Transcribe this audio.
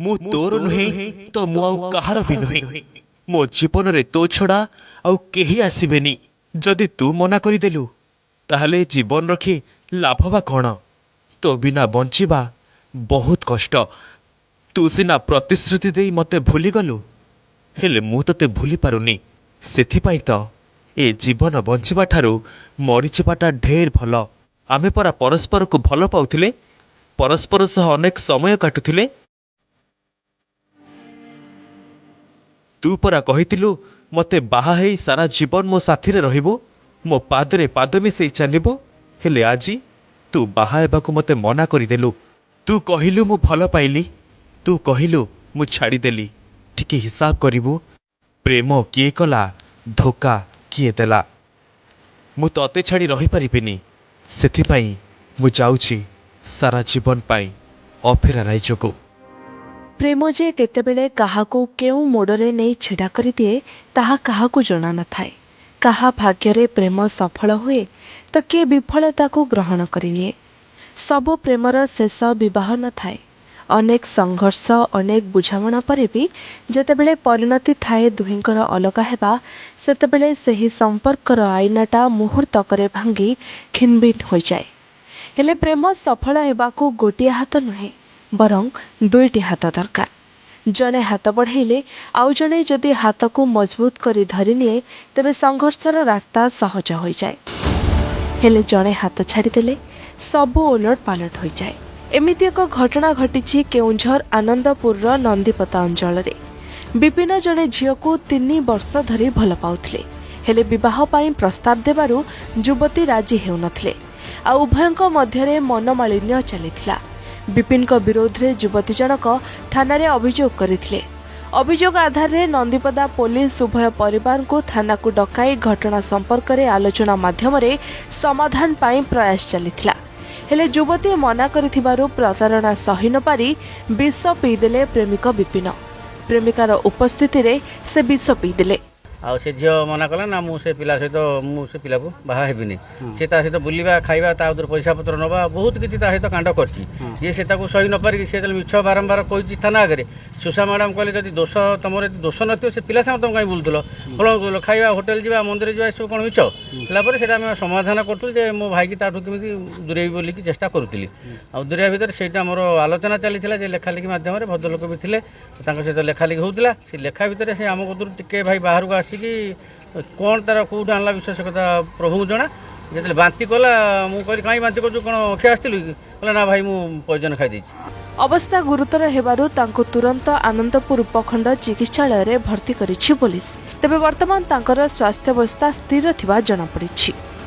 मु तोर नुहे तो मु आउ कहार भी नुहे मो जीवन रे तो छड़ा आउ केही आसीबेनी। जदि तू मना करदेलु ताहले जीवन रखी लाभ बा कौन? तो बिना बंचिबा बहुत कष्ट। तू सिना प्रतिश्रुति दे मते भूली गलु हेले मु तते भूली पारुनी। सेथिपाई तो ए जीवन बंचिबा ठारू मरीचिबाटा ढेर भल। आमे परा परस्पर को भल पाउथिले, परस्पर सह अनेक समय काटुथिले। तू परा कहिथिलु मते बाहा हेई सारा जीवन मो साथी रे रहिबो, मो पादरे पाद मिसेई चलिबो। हेले आजी तू बाहा हेबाकु मते मना करिदेलु। तू कहिलु मु भल पाइली, तू कहिलु मु छाड़ीदेली। टिके हिसाब करिबु, प्रेम किए कला, धोखा किए देला। मु तते छाड़ी रही परिबिनी। सेथिपाई मु जाउची सारा जीवन पाई अफेरा राइजको। प्रेम जे केतेबेले काहाकू केउ मोड़रे नहीं छिड़ा करि दिए ताहा काहाकू जणा न थाए। काहा भाग्ୟରେ प्रेम सफल हुए तो किए विफलता को ग्रहण करिनिए। सबु प्रेमर शेष विवाह न थाए। अनेक संघर्ष अनेक बुझामणा परे भी जेतेबेले परिणति थाए दुहिंकर अलगा हेबा सेतेबेले सेही संपर्कर आईनाटा मुहूर्तकरे भांगी खिनबिन हो जाए। हेले प्रेम सफल हेबाकू गोटिए हाथ नुहे बरं दुईटी हाथ दरकार। जड़े हाथ बढ़ाइले आउ जड़े जदि हाथ को मजबूत करी धरी निए तेबे संघर्षर रास्ता सहज हो जाए। हेले जड़े हाथ छाड़ीदेले सबु ओलट पालट हो जाए। एमिति एक घटना घटी केउंझर आनंदपुर नंदीपता अंचल रे। विपिन जड़े झील को 3 वर्ष धरी भल पाउथिले हेले विवाह पाई प्रस्ताव देबारु युवती राजी हेउनथिले। आ उभयंक मध्यरे मनमालिन्य चलिथिला। विपिन को विरोध रे युवती जनक थाना रे अभियोग करथिले। अभियोग आधार रे नंदीपदा पुलिस उभय परिवार को थाना को डकाई घटना संपर्क रे आलोचना माध्यम रे समाधान पाई प्रयास चलिथिला। हेले युवती मना करिथिबारु प्रतारणा सही न पारी विष पीदेले प्रेमिक विपिन। प्रेमिकार उपस्थिति रे से विष पीदेले। आउ से झील मना कला ना मुझे पिला सहित मुझे पिला को बाहा हेबिनी। से ता सहित बुलिबा खाइबा ता उधर पैसा पत्र नबा बहुत किछि ता सहित कांड करछि। जे से ताको सही न पारि से मिछ बारंबार कहिछि थाना आगे। सुषा मैडम कहले जदि दोष तमरे दोष नथियो से पिला संग तुम काई बोलथलो बोल खाइबा होटल जिबा मंदिर जिबा सब कोन मिछ हला पर सेटा हम समाधान करथु जे मो भाई की ताठु केमिति दूरेई बोली की चेष्टा करूतिली। आ दूरिया भीतर सेटा हमर आलोचना चलीथिला जे लेखा लिखि माध्यम रे भद्र लोक भी थिले तांका सहित लेखा लिखि होउतिला। से लेखा भीतर से हमको दूर टिके भाई बाहर को आसी कौन तार कौट आनला विशेष कथा प्रभु जना जो बांति कला मुझे कहीं बांति कर खे आसलु कहला ना भाई मुझे पॉइजन खाई। अवस्था गुरुतर हेबारु तांको तुरंत आनंदपुर उपखंड चिकित्सालय रे भर्ती करिछि पुलिस। तेबे वर्तमान तांकर स्वास्थ्य अवस्था स्थिर थिबा जଣା पड़िछि।